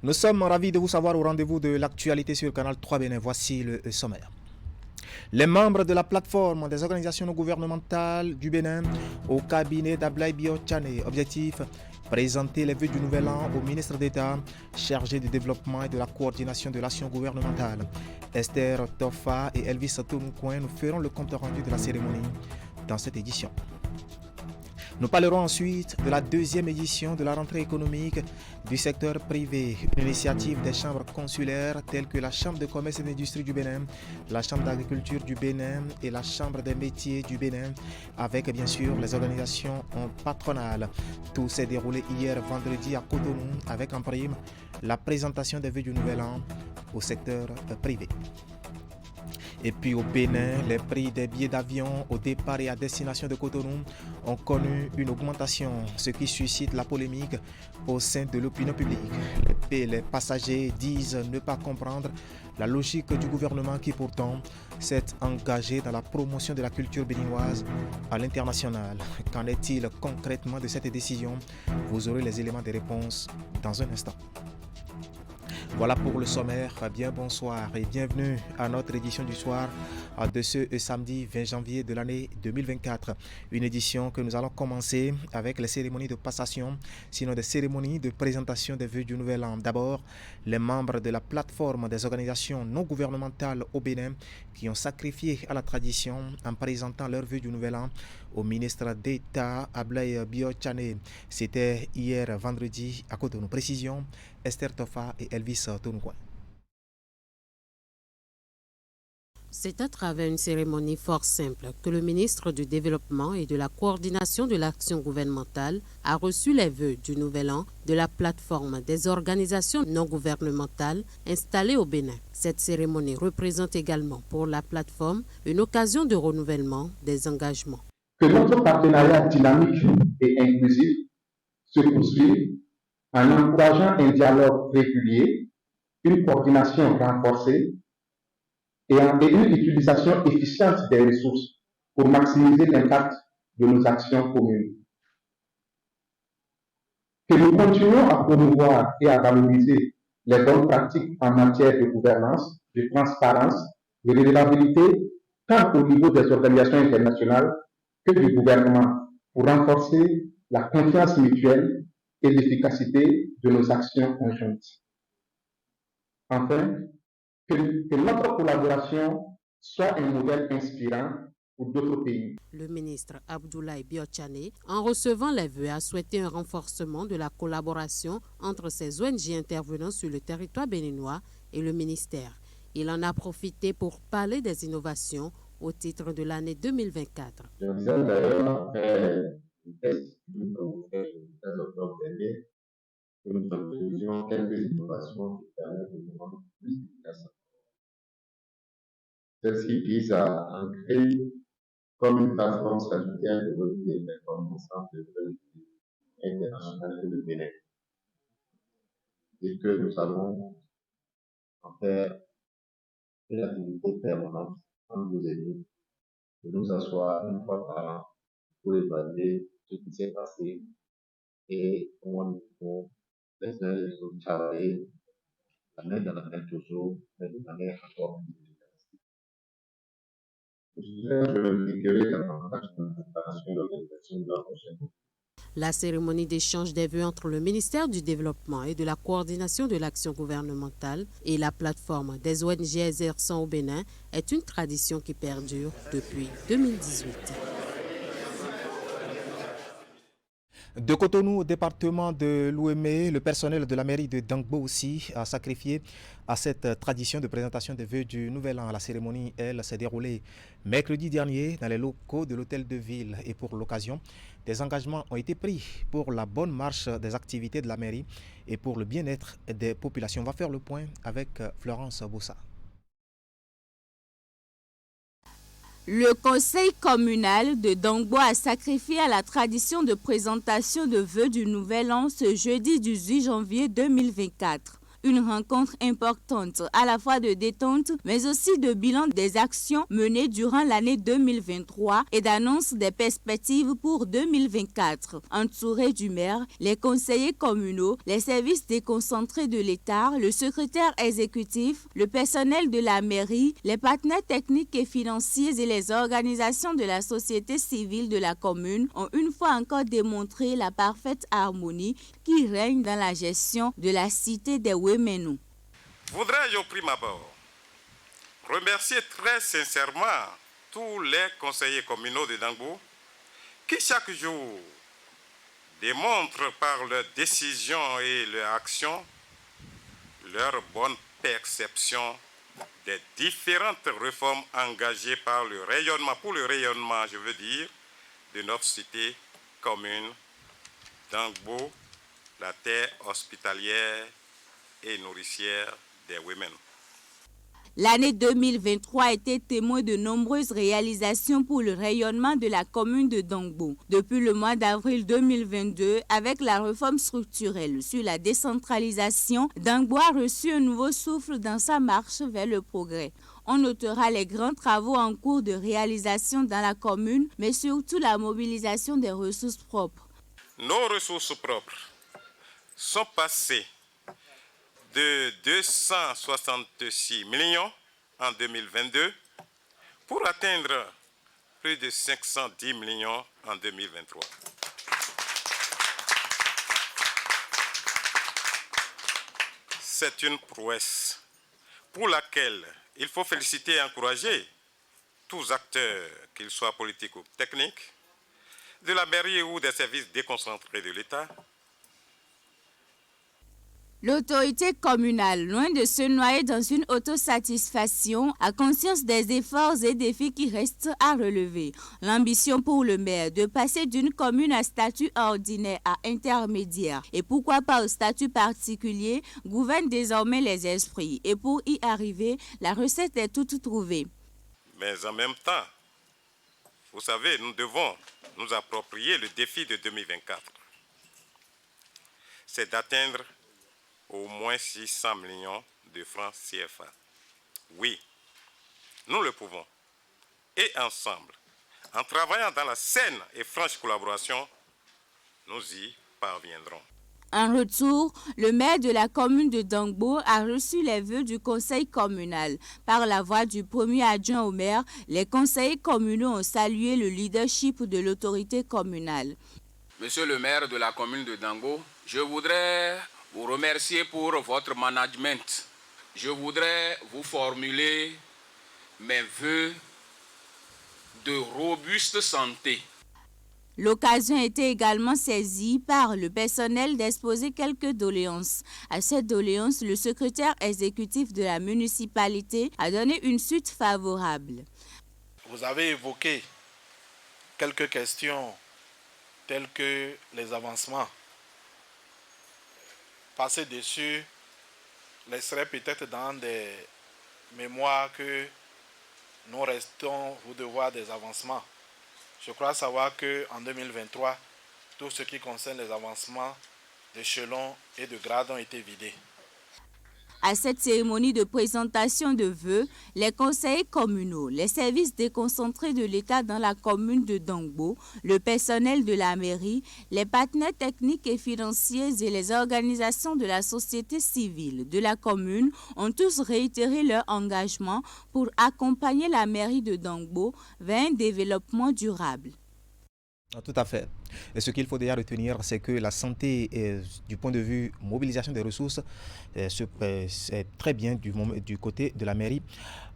Nous sommes ravis de vous savoir au rendez-vous de l'actualité sur le canal 3 Bénin. Voici le sommaire. Les membres de la plateforme des organisations non gouvernementales du Bénin au cabinet d'Ablaye Biotchane. Objectif, présenter les vœux du nouvel an au ministre d'État chargé du développement et de la coordination de l'action gouvernementale. Esther Toffa et Elvis Tounoukouen nous feront le compte rendu de la cérémonie dans cette édition. Nous parlerons ensuite de la deuxième édition de la rentrée économique du secteur privé, une initiative des chambres consulaires telles que la Chambre de commerce et d'industrie du Bénin, la Chambre d'agriculture du Bénin et la Chambre des métiers du Bénin, avec bien sûr les organisations patronales. Tout s'est déroulé hier vendredi à Cotonou avec en prime la présentation des vœux du nouvel an au secteur privé. Et puis au Bénin, les prix des billets d'avion au départ et à destination de Cotonou ont connu une augmentation, ce qui suscite la polémique au sein de l'opinion publique. Les passagers disent ne pas comprendre la logique du gouvernement qui pourtant s'est engagé dans la promotion de la culture béninoise à l'international. Qu'en est-il concrètement de cette décision? Vous aurez les éléments de réponse dans un instant. Voilà pour le sommaire. Bien bonsoir et bienvenue à notre édition du soir de ce samedi 20 janvier de l'année 2024. Une édition que nous allons commencer avec les cérémonies de passation, sinon des cérémonies de présentation des vœux du nouvel an. D'abord, les membres de la plateforme des organisations non gouvernementales au Bénin qui ont sacrifié à la tradition en présentant leurs vœux du nouvel an au ministre d'État Ablaye Biotchane. C'était hier vendredi à Cotonou. Précision, Esther Toffa et Elvis Tounoukouen. C'est à travers une cérémonie fort simple que le ministre du Développement et de la Coordination de l'Action gouvernementale a reçu les vœux du Nouvel An de la plateforme des organisations non gouvernementales installées au Bénin. Cette cérémonie représente également pour la plateforme une occasion de renouvellement des engagements. Que notre partenariat dynamique et inclusif se poursuive en encourageant un dialogue régulier, une coordination renforcée et une utilisation efficiente des ressources pour maximiser l'impact de nos actions communes. Que nous continuons à promouvoir et à valoriser les bonnes pratiques en matière de gouvernance, de transparence, de redevabilité, tant au niveau des organisations internationales que du gouvernement, pour renforcer la confiance mutuelle et l'efficacité de nos actions conjointes. Enfin, que notre collaboration soit un modèle inspirant pour d'autres pays. Le ministre Abdoulaye Biotchane, en recevant les vœux, a souhaité un renforcement de la collaboration entre ces ONG intervenant sur le territoire béninois et le ministère. Il en a profité pour parler des innovations au titre de l'année 2024. Je disais d'ailleurs après le test que nous avons fait le 13 octobre dernier que nous introduisions quelques innovations qui permettent de rendre plus efficace. Celle-ci vise à ancrer comme une plateforme statutaire de revue des performances entre les collectivités internationales et le Bénin. Et que nous allons en faire une activité permanente entre nos élus, de nous asseoir une fois par an pour évaluer ce qui s'est passé et comment nous pouvons les uns et les autres travailler la main dans la main toujours, mais de manière encore plus efficace. Je m'impliquerai davantage dans la préparation de l'organisation de la prochaine. La cérémonie d'échange des vœux entre le ministère du Développement et de la Coordination de l'Action gouvernementale et la plateforme des ONG exerçant au Bénin est une tradition qui perdure depuis 2018. De Cotonou au département de l'Ouémé, le personnel de la mairie de Dangbo aussi a sacrifié à cette tradition de présentation des vœux du Nouvel An. La cérémonie, elle, s'est déroulée mercredi dernier dans les locaux de l'hôtel de ville. Et pour l'occasion, des engagements ont été pris pour la bonne marche des activités de la mairie et pour le bien-être des populations. On va faire le point avec Florence Boussa. Le conseil communal de Dangbo a sacrifié à la tradition de présentation de vœux du Nouvel An ce jeudi 18 janvier 2024. Une rencontre importante à la fois de détente mais aussi de bilan des actions menées durant l'année 2023 et d'annonce des perspectives pour 2024. Entourés du maire, les conseillers communaux, les services déconcentrés de l'État, le secrétaire exécutif, le personnel de la mairie, les partenaires techniques et financiers et les organisations de la société civile de la commune ont une fois encore démontré la parfaite harmonie qui règne dans la gestion de la cité des Wemenu. Voudrais-je au prime abord remercier très sincèrement tous les conseillers communaux de Dangbo qui chaque jour démontrent par leurs décisions et leurs actions leur bonne perception des différentes réformes engagées par le rayonnement, pour le rayonnement, je veux dire, de notre cité commune Dangbo, la terre hospitalière et nourricière des Women. L'année 2023 a été témoin de nombreuses réalisations pour le rayonnement de la commune de Dangbo. Depuis le mois d'avril 2022, avec la réforme structurelle sur la décentralisation, Dangbo a reçu un nouveau souffle dans sa marche vers le progrès. On notera les grands travaux en cours de réalisation dans la commune, mais surtout la mobilisation des ressources propres. Nos ressources propres sont passées de 266 millions en 2022 pour atteindre plus de 510 millions en 2023. C'est une prouesse pour laquelle il faut féliciter et encourager tous acteurs, qu'ils soient politiques ou techniques, de la mairie ou des services déconcentrés de l'État. L'autorité communale, loin de se noyer dans une autosatisfaction, a conscience des efforts et défis qui restent à relever. L'ambition pour le maire de passer d'une commune à statut ordinaire à intermédiaire et pourquoi pas au statut particulier gouverne désormais les esprits. Et pour y arriver, la recette est toute trouvée. Mais en même temps, vous savez, nous devons nous approprier le défi de 2024. C'est d'atteindre au moins 600 millions de francs CFA. Oui, nous le pouvons. Et ensemble, en travaillant dans la saine et franche collaboration, nous y parviendrons. En retour, le maire de la commune de Dangbo a reçu les vœux du conseil communal. Par la voix du premier adjoint au maire, les conseillers communaux ont salué le leadership de l'autorité communale. Monsieur le maire de la commune de Dangbo, je voudrais vous remercier pour votre management. Je voudrais vous formuler mes vœux de robuste santé. L'occasion a été également saisie par le personnel d'exposer quelques doléances. À cette doléance, le secrétaire exécutif de la municipalité a donné une suite favorable. Vous avez évoqué quelques questions telles que les avancements. Passer dessus laisserait peut-être dans des mémoires que nous restons vous devoir des avancements. Je crois savoir qu'en 2023, tout ce qui concerne les avancements d'échelons et de grades ont été vidés. À cette cérémonie de présentation de vœux, les conseillers communaux, les services déconcentrés de l'État dans la commune de Dangbo, le personnel de la mairie, les partenaires techniques et financiers et les organisations de la société civile de la commune ont tous réitéré leur engagement pour accompagner la mairie de Dangbo vers un développement durable. Tout à fait. Et ce qu'il faut déjà retenir, c'est que la santé, du point de vue mobilisation des ressources, c'est très bien du côté de la mairie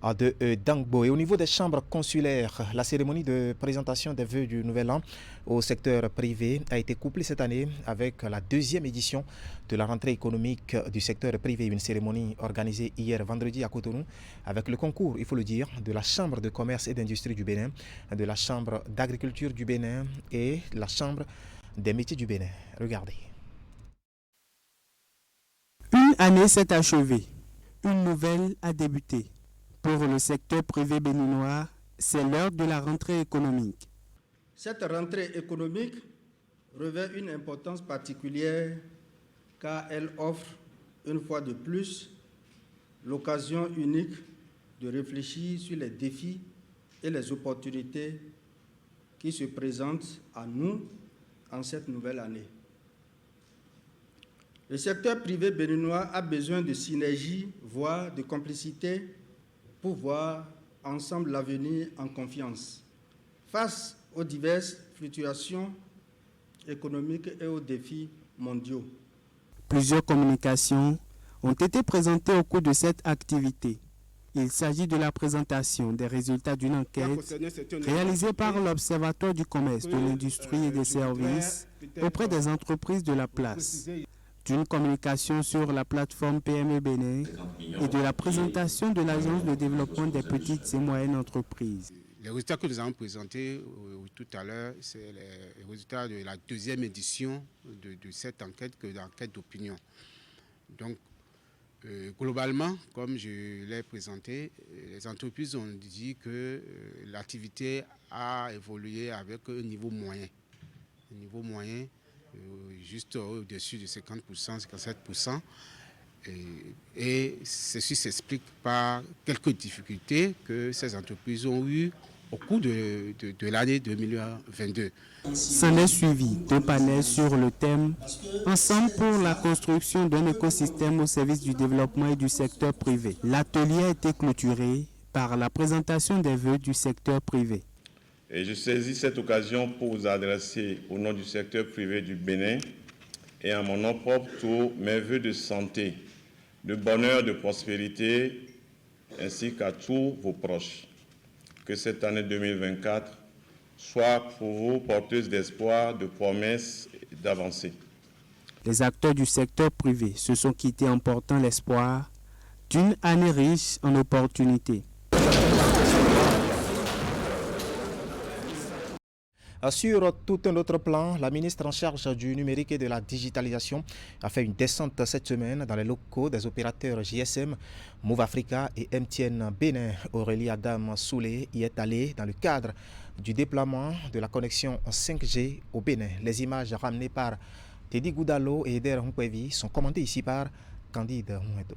de Dangbo. Et au niveau des chambres consulaires, la cérémonie de présentation des vœux du Nouvel An au secteur privé a été couplée cette année avec la deuxième édition de la rentrée économique du secteur privé. Une cérémonie organisée hier vendredi à Cotonou avec le concours, il faut le dire, de la Chambre de commerce et d'industrie du Bénin, de la Chambre d'agriculture du Bénin et la Chambre des métiers du Bénin. Regardez. Une année s'est achevée. Une nouvelle a débuté. Pour le secteur privé béninois, c'est l'heure de la rentrée économique. Cette rentrée économique revêt une importance particulière car elle offre une fois de plus l'occasion unique de réfléchir sur les défis et les opportunités qui se présentent à nous en cette nouvelle année. Le secteur privé béninois a besoin de synergie, voire de complicité, pour voir ensemble l'avenir en confiance. Face aux diverses fluctuations économiques et aux défis mondiaux. Plusieurs communications ont été présentées au cours de cette activité. Il s'agit de la présentation des résultats d'une enquête réalisée par l'Observatoire du commerce, de l'industrie et des services auprès des entreprises de la place, d'une communication sur la plateforme PME Bénin et de la présentation de l'Agence de développement des petites et moyennes entreprises. Les résultats que nous avons présentés tout à l'heure, c'est les résultats de la deuxième édition de cette enquête, que l'enquête d'opinion. Donc, globalement, comme je l'ai présenté, les entreprises ont dit que l'activité a évolué avec un niveau moyen. Un niveau moyen juste au-dessus de 50%, 57%. Et ceci s'explique par quelques difficultés que ces entreprises ont eues au cours de l'année 2022. S'en est suivi deux panels sur le thème « Ensemble pour la construction d'un écosystème au service du développement et du secteur privé ». L'atelier a été clôturé par la présentation des vœux du secteur privé. Et je saisis cette occasion pour vous adresser au nom du secteur privé du Bénin et à mon nom propre tous mes vœux de santé, de bonheur, de prospérité, ainsi qu'à tous vos proches. Que cette année 2024 soit pour vous porteuse d'espoir, de promesses et d'avancées. Les acteurs du secteur privé se sont quittés en portant l'espoir d'une année riche en opportunités. Sur tout un autre plan, la ministre en charge du numérique et de la digitalisation a fait une descente cette semaine dans les locaux des opérateurs GSM, Move Africa et MTN Bénin. Aurélie Adam Soulé y est allée dans le cadre du déploiement de la connexion 5G au Bénin. Les images ramenées par Teddy Goudalo et Eder Hunkwevi sont commentées ici par Candide Mouedo.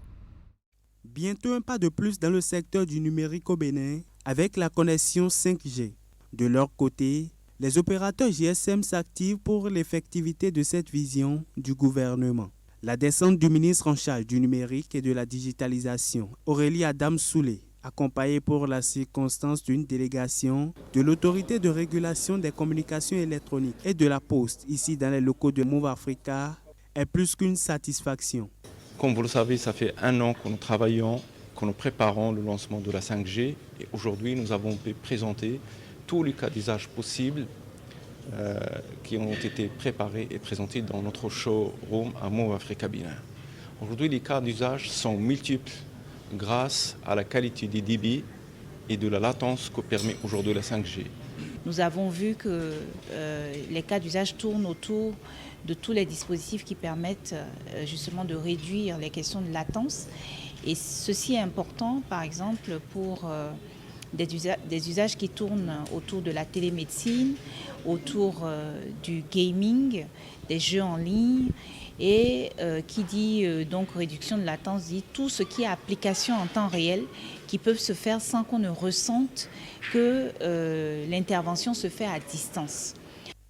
Bientôt un pas de plus dans le secteur du numérique au Bénin avec la connexion 5G. De leur côté, les opérateurs GSM s'activent pour l'effectivité de cette vision du gouvernement. La descente du ministre en charge du numérique et de la digitalisation, Aurélie Adam Soulé, accompagnée pour la circonstance d'une délégation de l'autorité de régulation des communications électroniques et de la Poste, ici dans les locaux de Move Africa, est plus qu'une satisfaction. Comme vous le savez, ça fait un an que nous travaillons, que nous préparons le lancement de la 5G. Et aujourd'hui, nous avons pu présenter tous les cas d'usage possibles qui ont été préparés et présentés dans notre showroom à Move Africa Bénin. Aujourd'hui, les cas d'usage sont multiples grâce à la qualité des débits et de la latence que permet aujourd'hui la 5G. Nous avons vu que les cas d'usage tournent autour de tous les dispositifs qui permettent justement de réduire les questions de latence. Et ceci est important, par exemple, pour des usages qui tournent autour de la télémédecine, autour du gaming, des jeux en ligne. Et qui dit donc réduction de latence dit tout ce qui est application en temps réel qui peuvent se faire sans qu'on ne ressente que l'intervention se fait à distance.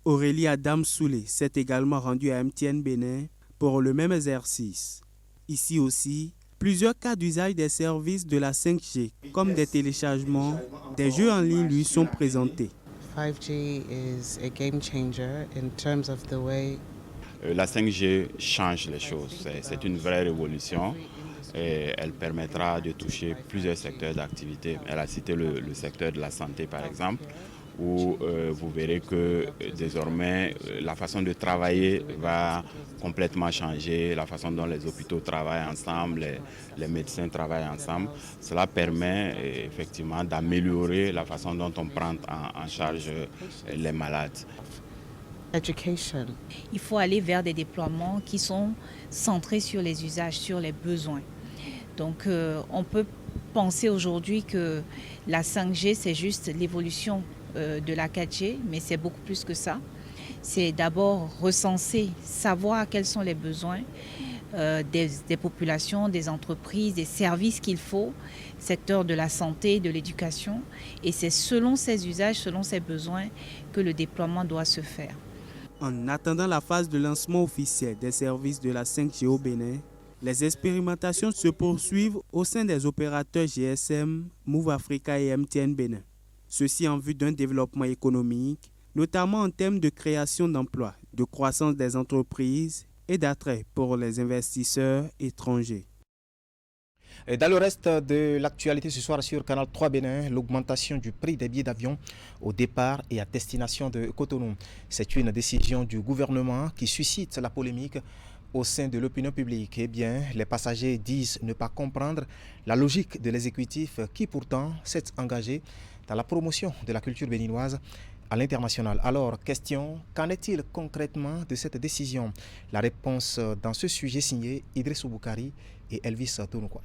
Aurélie Adam Soulé s'est également rendue à MTN Bénin pour le même exercice. Ici aussi, plusieurs cas d'usage des services de la 5G, comme des téléchargements, des jeux en ligne lui sont présentés. 5G is a game changer in terms of the way la 5G change les choses. C'est une vraie révolution et elle permettra de toucher plusieurs secteurs d'activité. Elle a cité le secteur de la santé, par exemple, où vous verrez que désormais la façon de travailler va complètement changer, la façon dont les hôpitaux travaillent ensemble, les médecins travaillent ensemble. Cela permet effectivement d'améliorer la façon dont on prend en charge les malades. Education. Il faut aller vers des déploiements qui sont centrés sur les usages, sur les besoins. Donc on peut penser aujourd'hui que la 5G c'est juste l'évolution de la 4G, mais c'est beaucoup plus que ça. C'est d'abord recenser, savoir quels sont les besoins, des populations, des entreprises, des services qu'il faut, secteur de la santé, de l'éducation. Et c'est selon ces usages, selon ces besoins que le déploiement doit se faire. En attendant la phase de lancement officiel des services de la 5G au Bénin, les expérimentations se poursuivent au sein des opérateurs GSM, Move Africa et MTN Bénin. Ceci en vue d'un développement économique, notamment en termes de création d'emplois, de croissance des entreprises et d'attrait pour les investisseurs étrangers. Et dans le reste de l'actualité ce soir sur Canal 3 Bénin, l'augmentation du prix des billets d'avion au départ et à destination de Cotonou. C'est une décision du gouvernement qui suscite la polémique au sein de l'opinion publique. Eh bien, les passagers disent ne pas comprendre la logique de l'exécutif qui pourtant s'est engagé dans la promotion de la culture béninoise à l'international. Alors, question, qu'en est-il concrètement de cette décision? La réponse dans ce sujet signée Idrissou Boukari et Elvis Tounoukoy.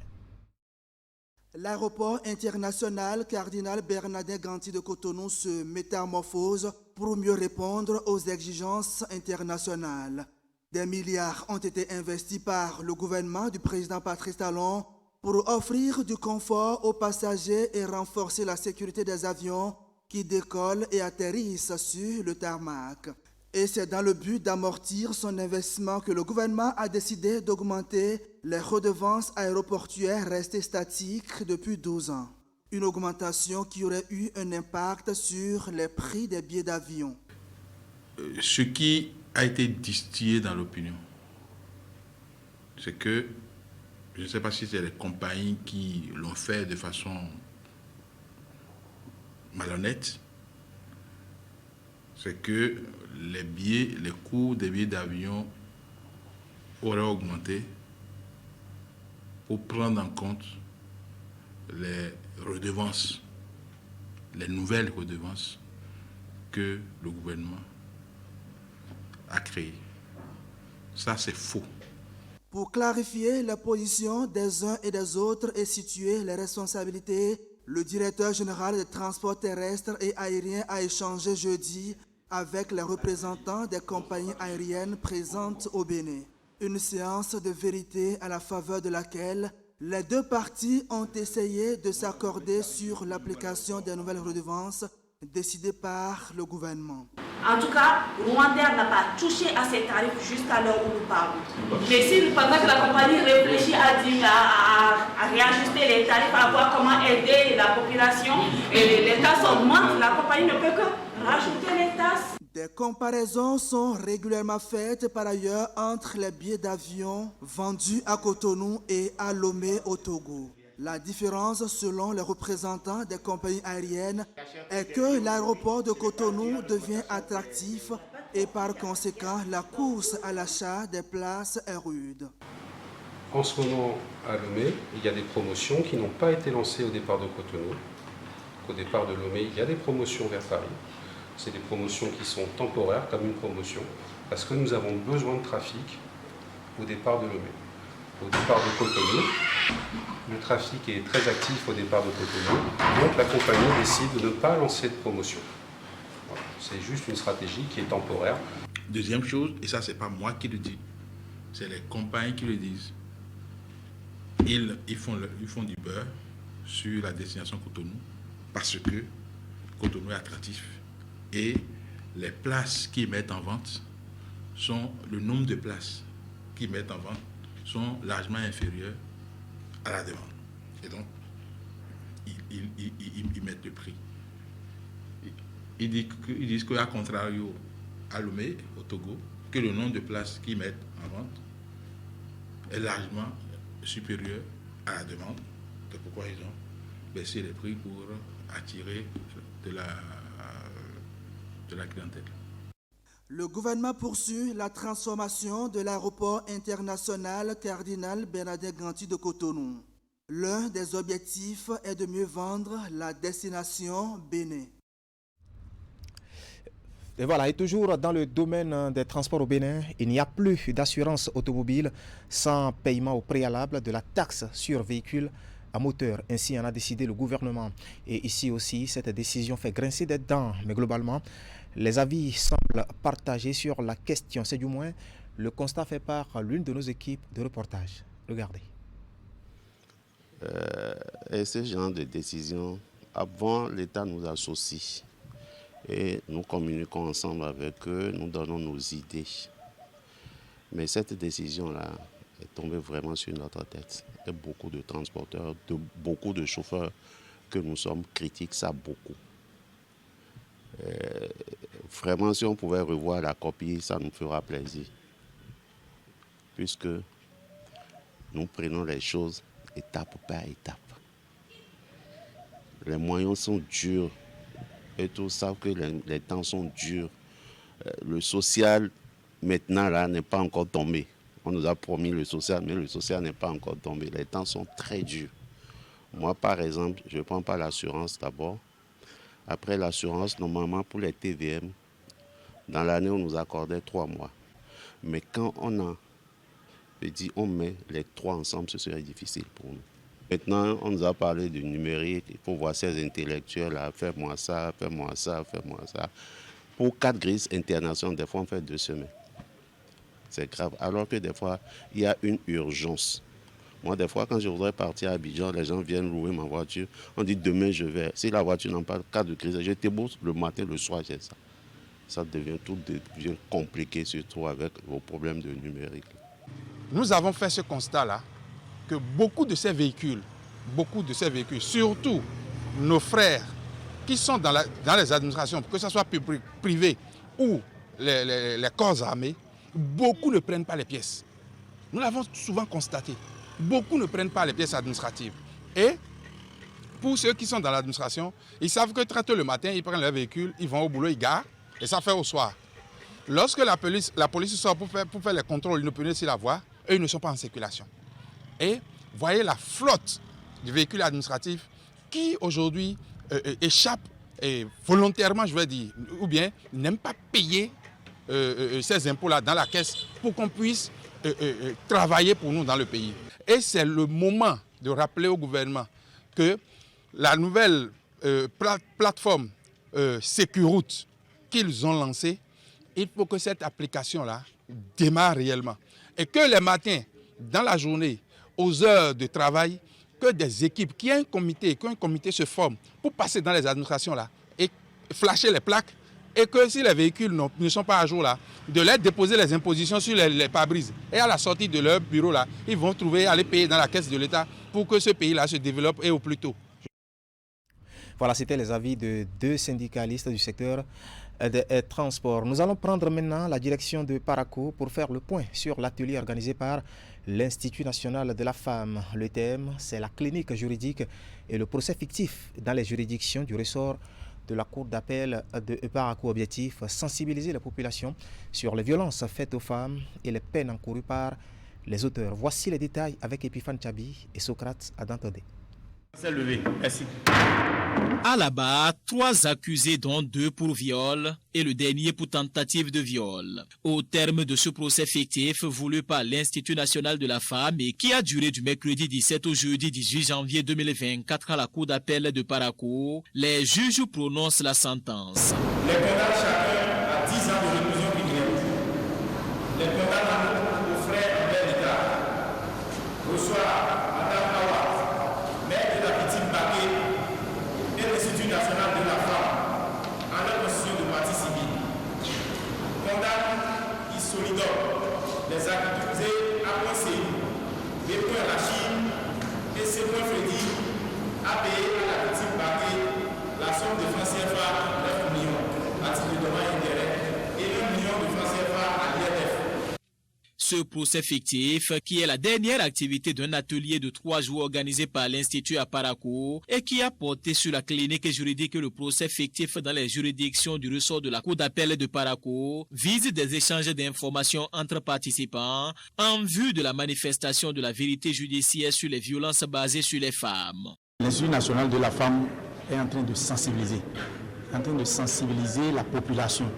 L'aéroport international Cardinal Bernardin Ganty de Cotonou se métamorphose pour mieux répondre aux exigences internationales. Des milliards ont été investis par le gouvernement du président Patrice Talon pour offrir du confort aux passagers et renforcer la sécurité des avions qui décollent et atterrissent sur le tarmac. Et c'est dans le but d'amortir son investissement que le gouvernement a décidé d'augmenter les redevances aéroportuaires restées statiques depuis 12 ans. Une augmentation qui aurait eu un impact sur les prix des billets d'avion. Ce qui a été distillé dans l'opinion, c'est que, je ne sais pas si c'est les compagnies qui l'ont fait de façon malhonnête, c'est que les coûts des billets d'avion auraient augmenté pour prendre en compte les redevances, les nouvelles redevances que le gouvernement a créées. Ça, c'est faux. Pour clarifier la position des uns et des autres et situer les responsabilités, le directeur général des transports terrestres et aériens a échangé jeudi avec les représentants des compagnies aériennes présentes au Bénin. Une séance de vérité à la faveur de laquelle les deux parties ont essayé de s'accorder sur l'application des nouvelles redevances décidées par le gouvernement. En tout cas, Rwandair n'a pas touché à ces tarifs jusqu'à l'heure où nous parlons. Mais si pendant que la compagnie réfléchit à réajuster les tarifs, à voir comment aider la population, et les tasses augmentent, la compagnie ne peut que rajouter les tasses. Des comparaisons sont régulièrement faites par ailleurs entre les billets d'avion vendus à Cotonou et à Lomé au Togo. La différence, selon les représentants des compagnies aériennes, est que l'aéroport de Cotonou devient attractif et par conséquent, la course à l'achat des places est rude. En ce moment, à Lomé, il y a des promotions qui n'ont pas été lancées au départ de Cotonou. Au départ de Lomé, il y a des promotions vers Paris. C'est des promotions qui sont temporaires, comme une promotion, parce que nous avons besoin de trafic au départ de Lomé. Au départ de Cotonou, le trafic est très actif au départ de Cotonou, donc la compagnie décide de ne pas lancer de promotion. Voilà. C'est juste une stratégie qui est temporaire. Deuxième chose, et ça c'est pas moi qui le dis, c'est les compagnies qui le disent. Ils font du beurre sur la destination Cotonou parce que Cotonou est attractif. Et les places qu'ils mettent en vente le nombre de places qu'ils mettent en vente sont largement inférieurs à la demande. Et donc, ils mettent le prix. Ils disent qu'à contrario, à Lomé, au Togo, que le nombre de places qu'ils mettent en vente est largement supérieur à la demande. C'est pourquoi ils ont baissé les prix pour attirer de la clientèle. Le gouvernement poursuit la transformation de l'aéroport international Cardinal Bernardin Ganty de Cotonou. L'un des objectifs est de mieux vendre la destination Bénin. Et voilà, et toujours dans le domaine des transports au Bénin, il n'y a plus d'assurance automobile sans paiement au préalable de la taxe sur véhicules à moteur. Ainsi en a décidé le gouvernement. Et ici aussi, cette décision fait grincer des dents. Mais globalement, les avis semblent partagés sur la question. C'est du moins Le constat fait par l'une de nos équipes de reportage. Regardez. Et ce genre de décision, avant, l'État nous associe et nous communiquons ensemble avec eux, nous donnons nos idées. Mais cette décision-là est tombée vraiment sur notre tête. Et beaucoup de transporteurs, beaucoup de chauffeurs que nous sommes critiquent ça beaucoup. Vraiment, si on pouvait revoir la copie, ça nous fera plaisir. Puisque nous prenons les choses étape par étape. Les moyens sont durs et tous savent que les temps sont durs. Le social, maintenant, là, n'est pas encore tombé. On nous a promis le social, mais le social n'est pas encore tombé. Les temps sont très durs. Moi, par exemple, je ne prends pas l'assurance d'abord. Après l'assurance, normalement, pour les TVM, dans l'année, on nous accordait 3 mois. Mais quand on a dit on met les 3 ensemble, ce serait difficile pour nous. Maintenant, on nous a parlé du numérique. Il faut voir ces intellectuels-là, fais-moi ça, fais-moi ça, fais-moi ça. Pour 4 grises internationales, des fois, on fait 2 semaines. C'est grave. Alors que des fois, il y a une urgence. Moi, des fois, quand je voudrais partir à Abidjan, les gens viennent louer ma voiture. On dit demain, je vais. Si la voiture n'a pas de cas de crise, je débouche le matin, le soir, j'ai ça. Ça devient compliqué, surtout avec vos problèmes de numérique. Nous avons fait ce constat-là, que beaucoup de ces véhicules, surtout nos frères qui sont dans les administrations, que ce soit public, privé ou les corps armés, beaucoup ne prennent pas les pièces. Nous l'avons souvent constaté. Beaucoup ne prennent pas les pièces administratives. Et pour ceux qui sont dans l'administration, ils savent que très tôt le matin, ils prennent leur véhicule, ils vont au boulot, ils garent, et ça fait au soir. Lorsque la police sort pour faire les contrôles inopiné sur la voie, eux, ils ne sont pas en circulation. Et voyez la flotte du véhicule administratif qui aujourd'hui échappe volontairement, je vais dire, ou bien n'aime pas payer ces impôts-là dans la caisse pour qu'on puisse travailler pour nous dans le pays. Et c'est le moment de rappeler au gouvernement que la nouvelle plateforme Sécuroute qu'ils ont lancée, il faut que cette application-là démarre réellement. Et que les matins, dans la journée, aux heures de travail, que des équipes, qu'un comité se forme pour passer dans les administrations-là et flasher les plaques, et que si les véhicules ne sont pas à jour là, de leur déposer les impositions sur les pare-brises. Et à la sortie de leur bureau là, ils vont trouver à les payer dans la caisse de l'État pour que ce pays-là se développe et au plus tôt. Voilà, c'était les avis de 2 syndicalistes du secteur des transports. Nous allons prendre maintenant la direction de Parakou pour faire le point sur l'atelier organisé par l'Institut national de la femme. Le thème, c'est la clinique juridique et le procès fictif dans les juridictions du ressort de la Cour d'appel de Parakou. Objectif, sensibiliser la population sur les violences faites aux femmes et les peines encourues par les auteurs. Voici les détails avec Epiphane Tchabi et Socrate Adantode. C'est levé, merci. À la barre, 3 accusés dont 2 pour viol et le dernier pour tentative de viol. Au terme de ce procès fictif voulu par l'Institut national de la femme et qui a duré du mercredi 17 au jeudi 18 janvier 2024 à la Cour d'appel de Parakou, les juges prononcent la sentence. Les condamnent chacun à 10 ans de réclusion criminelle. Les condamnent aux frais envers l'État. Reçoit Madame Awa, maire de la petite Baké, et l'Institut national de la femme en leur constitution de partie civile. Condamne Isolidor, les accusés à conseil, B. Rachid et C. Freddy a payé à la petite Baké la somme de francs CFA 9 millions à titre de dommages et intérêts et 1 million de francs CFA à l'IRF. Ce procès fictif, qui est la dernière activité d'un atelier de 3 jours organisé par l'Institut à Parakou et qui a porté sur la clinique juridique et le procès fictif dans les juridictions du ressort de la Cour d'appel de Parakou, vise des échanges d'informations entre participants en vue de la manifestation de la vérité judiciaire sur les violences basées sur les femmes. L'Institut national de la femme est en train de sensibiliser la population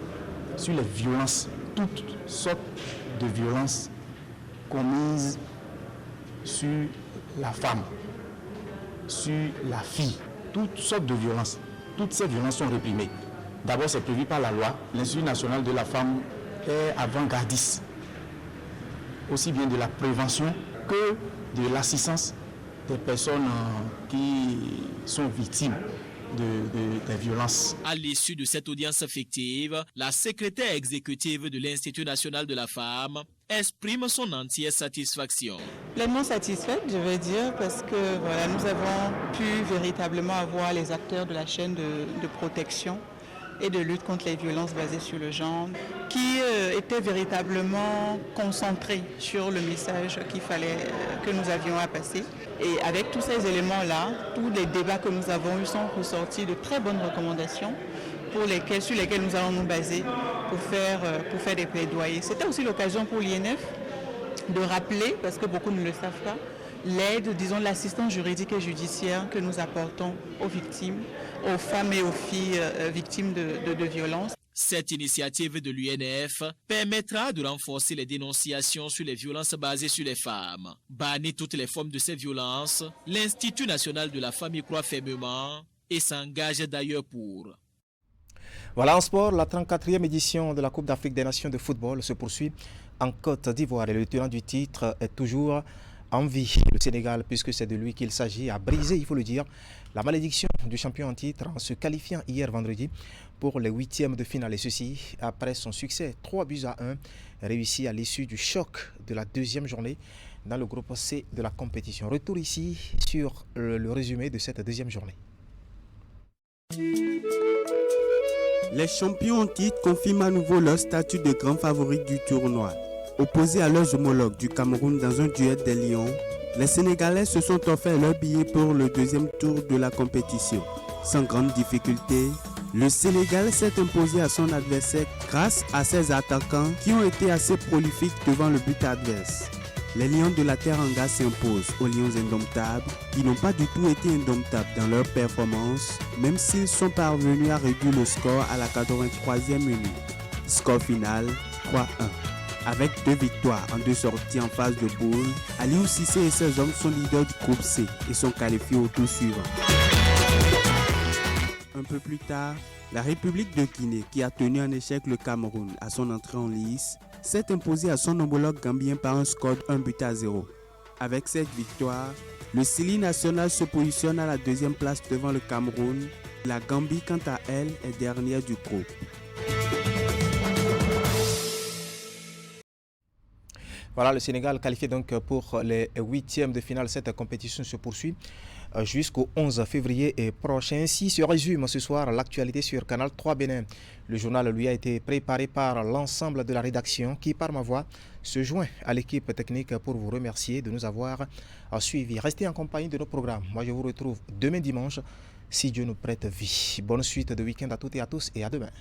sur les violences, toutes sortes de violences commises sur la femme, sur la fille, toutes sortes de violences. Toutes ces violences sont réprimées. D'abord, c'est prévu par la loi. L'Institut national de la femme est avant-gardiste aussi bien de la prévention que de l'assistance des personnes qui sont victimes des violences. À l'issue de cette audience affective, la secrétaire exécutive de l'Institut national de la femme exprime son entière satisfaction. Pleinement satisfaite, je vais dire, parce que voilà, nous avons pu véritablement avoir les acteurs de la chaîne de protection et de lutte contre les violences basées sur le genre, qui étaient véritablement concentrés sur le message que nous avions à passer. Et avec tous ces éléments-là, tous les débats que nous avons eus sont ressortis de très bonnes recommandations sur lesquelles nous allons nous baser pour faire des plaidoyers. C'était aussi l'occasion pour l'INF de rappeler, parce que beaucoup ne le savent pas, l'aide, disons, l'assistance juridique et judiciaire que nous apportons aux victimes, aux femmes et aux filles victimes de violences. Cette initiative de l'UNF permettra de renforcer les dénonciations sur les violences basées sur les femmes. Bannir toutes les formes de ces violences, l'Institut national de la femme y croit fermement et s'engage d'ailleurs pour. Voilà en sport, la 34e édition de la Coupe d'Afrique des Nations de football se poursuit en Côte d'Ivoire et le tenant du titre est toujours en vie. Le Sénégal, puisque c'est de lui qu'il s'agit, a brisé, il faut le dire, la malédiction du champion en titre en se qualifiant hier vendredi pour les 8e de finale. Et ceci après son succès 3-1 réussi à l'issue du choc de la deuxième journée dans le groupe C de la compétition. Retour ici sur le résumé de cette deuxième journée. Les champions en titre confirment à nouveau leur statut de grand favori du tournoi. Opposés à leurs homologues du Cameroun dans un duel des Lions, les Sénégalais se sont offerts leur billet pour le deuxième tour de la compétition. Sans grande difficulté, le Sénégal s'est imposé à son adversaire grâce à ses attaquants qui ont été assez prolifiques devant le but adverse. Les Lions de la Teranga s'imposent aux Lions indomptables qui n'ont pas du tout été indomptables dans leur performance, même s'ils sont parvenus à réduire le score à la 83e minute. Score final 3-1. Avec 2 victoires en 2 sorties en phase de poule, Aliou Cissé et ses hommes sont leaders du groupe C et sont qualifiés au tour suivant. Un peu plus tard, la République de Guinée, qui a tenu en échec le Cameroun à son entrée en lice, s'est imposée à son homologue gambien par un score de 1-0. Avec cette victoire, le Sili national se positionne à la 2e place devant le Cameroun. La Gambie, quant à elle, est dernière du groupe. Voilà, le Sénégal qualifié donc pour les 8e de finale. Cette compétition se poursuit jusqu'au 11 février prochain. Ainsi se résume ce soir l'actualité sur Canal 3 Bénin. Le journal lui a été préparé par l'ensemble de la rédaction qui, par ma voix, se joint à l'équipe technique pour vous remercier de nous avoir suivis. Restez en compagnie de nos programmes. Moi, je vous retrouve demain dimanche, si Dieu nous prête vie. Bonne suite de week-end à toutes et à tous et à demain.